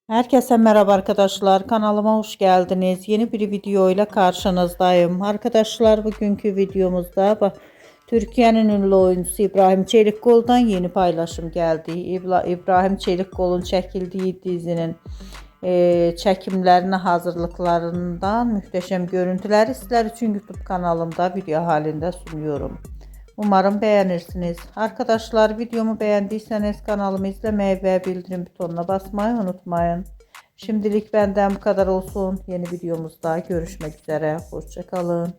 Herkese merhaba arkadaşlar. Kanalıma hoş geldiniz. Yeni bir video ile karşınızdayım. Arkadaşlar bugünkü videomuzda Türkiye'nin ünlü oyuncusu İbrahim Çelikkol'dan yeni paylaşım geldi. İbrahim Çelikkol'un çekildiği dizinin çekimlerine hazırlıklarından muhteşem görüntüleri sizler için YouTube kanalımda video halinde sunuyorum. Umarım beğenirsiniz. Arkadaşlar videomu beğendiyseniz kanalımı izlemeyi ve bildirim butonuna basmayı unutmayın. Şimdilik benden bu kadar olsun. Yeni videomuzda görüşmek üzere. Hoşça kalın.